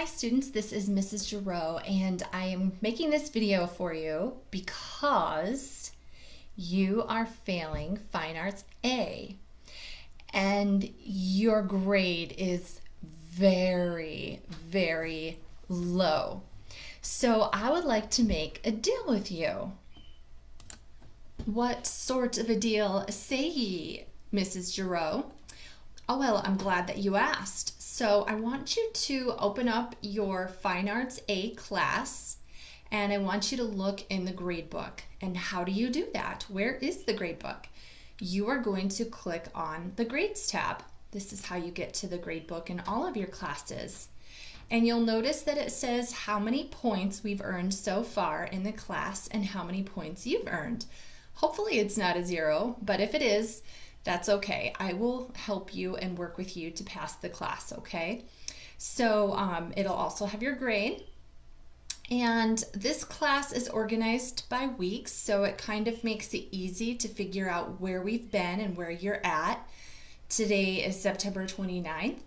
Hi students, this is Mrs. Girot and I am making this video for you because you are failing Fine Arts A and your grade is very, very low. So I would like to make a deal with you. What sort of a deal, say ye, Mrs. Girot? Oh, well, I'm glad that you asked. So I want you to open up your Fine Arts A class and I want you to look in the grade book. And how do you do that? Where is the grade book? You are going to click on the grades tab. This is how you get to the grade book in all of your classes. And you'll notice that it says how many points we've earned so far in the class and how many points you've earned. Hopefully it's not a 0, but if it is, that's okay. I will help you and work with you to pass the class, okay? So it'll also have your grade. And this class is organized by weeks, so it kind of makes it easy to figure out where we've been and where you're at. Today is September 29th.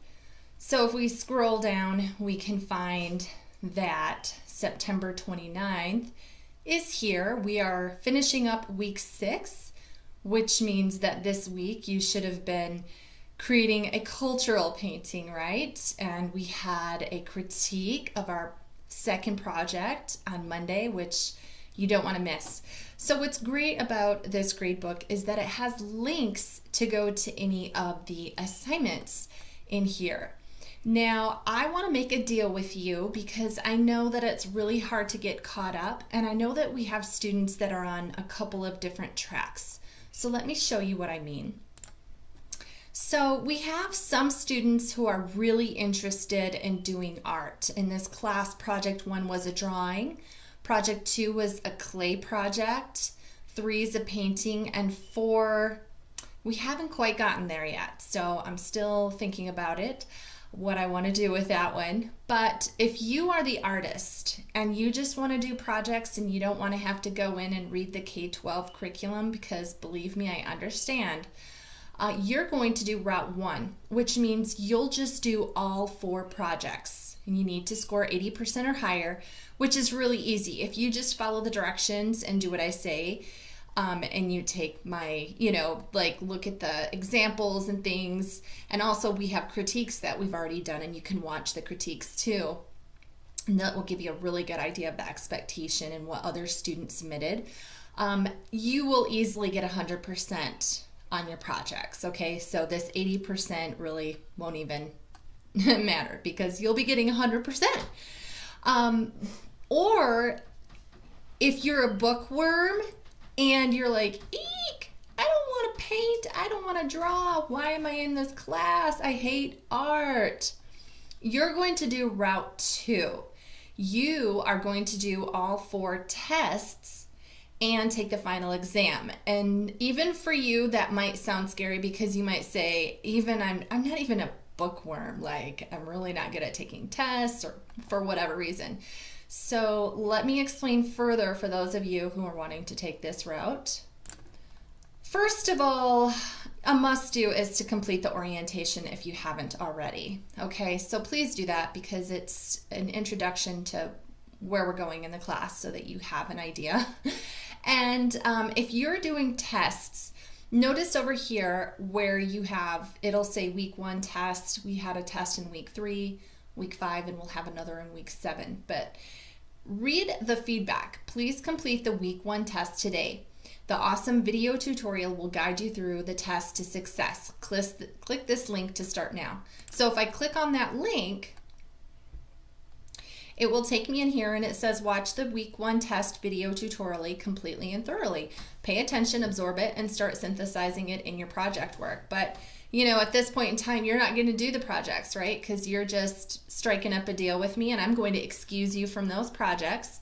So if we scroll down, we can find that September 29th is here. We are finishing up week 6. Which means that this week you should have been creating a cultural painting, right? And we had a critique of our second project on Monday, which you don't want to miss. So what's great about this grade book is that it has links to go to any of the assignments in here. Now, I want to make a deal with you because I know that it's really hard to get caught up, and I know that we have students that are on a couple of different tracks. So let me show you what I mean. So we have some students who are really interested in doing art. In this class, project 1 was a drawing, project 2 was a clay project, 3 is a painting, and 4, we haven't quite gotten there yet. So I'm still thinking about it, what I want to do with that one. But if you are the artist and you just want to do projects and you don't want to have to go in and read the K-12 curriculum, because believe me, I understand, you're going to do route 1, which means you'll just do all 4 projects. And you need to score 80% or higher, which is really easy. If you just follow the directions and do what I say, and you take my, look at the examples and things. And also we have critiques that we've already done and you can watch the critiques too. And that will give you a really good idea of the expectation and what other students submitted. You will easily get 100% on your projects, okay? So this 80% really won't even matter because you'll be getting 100%. Or if you're a bookworm, and you're like, eek, I don't want to paint, I don't want to draw, why am I in this class? I hate art. You're going to do route 2. You are going to do all 4 tests and take the final exam. And even for you, that might sound scary because you might say, I'm not even a bookworm, like I'm really not good at taking tests or for whatever reason. So let me explain further for those of you who are wanting to take this route. First of all, a must-do is to complete the orientation if you haven't already. Okay, so please do that because it's an introduction to where we're going in the class so that you have an idea. And if you're doing tests, notice over here where you have, it'll say week 1 test. We had a test in week 3. Week 5, and we'll have another in week 7. But read the feedback. Please complete the week 1 test today. The awesome video tutorial will guide you through the test to success. Click this link to start now. So if I click on that link, it will take me in here and it says watch the week 1 test video tutorial completely and thoroughly. Pay attention, absorb it, and start synthesizing it in your project work. But at this point in time, you're not going to do the projects, right? Because you're just striking up a deal with me and I'm going to excuse you from those projects.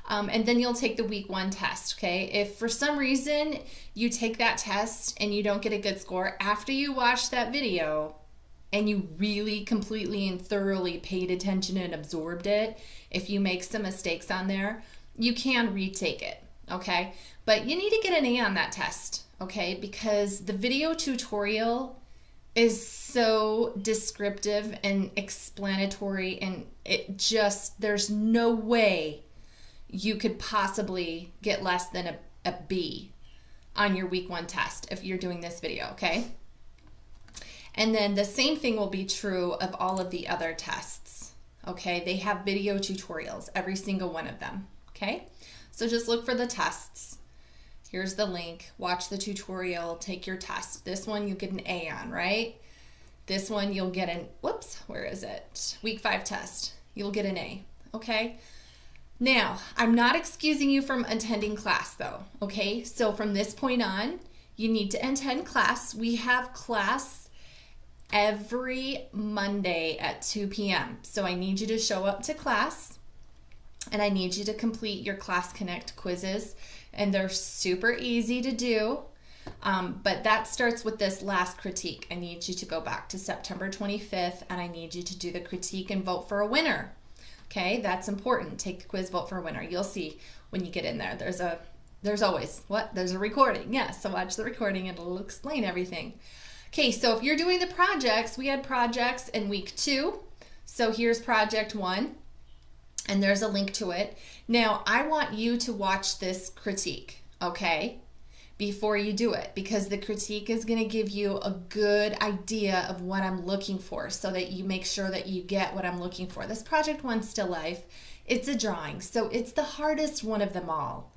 And then you'll take the week 1 test, okay? If for some reason you take that test and you don't get a good score after you watch that video and you really completely and thoroughly paid attention and absorbed it, if you make some mistakes on there, you can retake it, okay? But you need to get an A on that test, okay? Because the video tutorial is so descriptive and explanatory, and there's no way you could possibly get less than a B on your week 1 test if you're doing this video, okay? And then the same thing will be true of all of the other tests, okay? They have video tutorials, every single one of them, okay? So just look for the tests. Here's the link, watch the tutorial, take your test. This one you get an A on, right? This one you'll get an, where is it? Week 5 test, you'll get an A, okay? Now, I'm not excusing you from attending class though, okay? So from this point on, you need to attend class. We have class every Monday at 2 p.m. So I need you to show up to class, and I need you to complete your Class Connect quizzes, and they're super easy to do. But that starts with this last critique. I need you to go back to September 25th, and I need you to do the critique and vote for a winner. Okay, that's important. Take the quiz, vote for a winner. You'll see when you get in there. There's always, there's a recording. Yes, so watch the recording. It'll explain everything. Okay, so if you're doing the projects, we had projects in week 2. So here's project 1, and there's a link to it. Now, I want you to watch this critique, okay, before you do it, because the critique is going to give you a good idea of what I'm looking for so that you make sure that you get what I'm looking for. This project 1 still life, it's a drawing, so it's the hardest one of them all.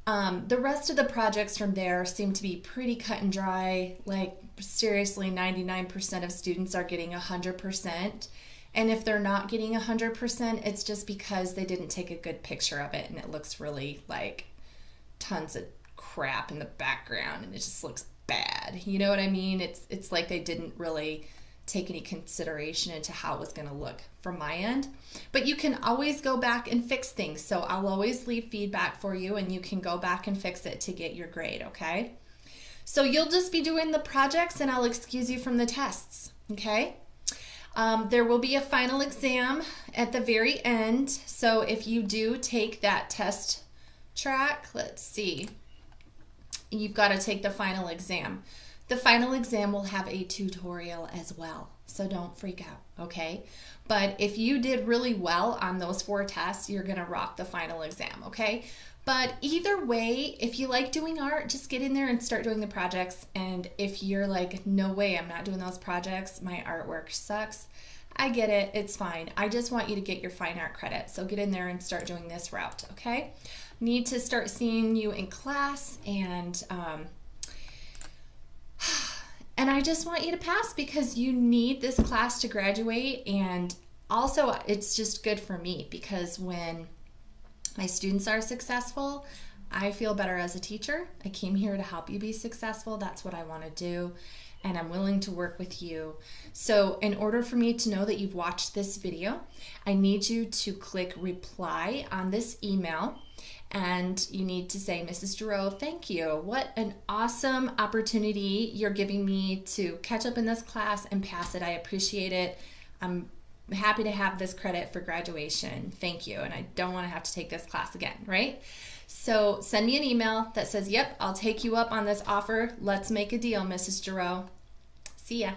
The rest of the projects from there seem to be pretty cut and dry. Like, seriously, 99% of students are getting 100%. And if they're not getting 100%, it's just because they didn't take a good picture of it and it looks really like tons of crap in the background and it just looks bad. You know what I mean? It's like they didn't really take any consideration into how it was going to look from my end. But you can always go back and fix things. So I'll always leave feedback for you and you can go back and fix it to get your grade, okay? So you'll just be doing the projects and I'll excuse you from the tests, okay? There will be a final exam at the very end. So if you do take that test track, let's see, you've got to take the final exam. The final exam will have a tutorial as well, so don't freak out, okay? But if you did really well on those 4 tests, you're gonna rock the final exam, okay? But either way, if you like doing art, just get in there and start doing the projects. And if you're like, no way, I'm not doing those projects, my artwork sucks, I get it, it's fine. I just want you to get your fine art credit. So get in there and start doing this route, okay? Need to start seeing you in class, and I just want you to pass because you need this class to graduate. And also it's just good for me because when my students are successful, I feel better as a teacher. I came here to help you be successful. That's what I want to do. And I'm willing to work with you. So in order for me to know that you've watched this video, I need you to click reply on this email. And you need to say, Mrs. Girot, thank you. What an awesome opportunity you're giving me to catch up in this class and pass it. I appreciate it. I'm happy to have this credit for graduation. Thank you. And I don't want to have to take this class again, right? So send me an email that says, yep, I'll take you up on this offer. Let's make a deal, Mrs. Girot. See ya.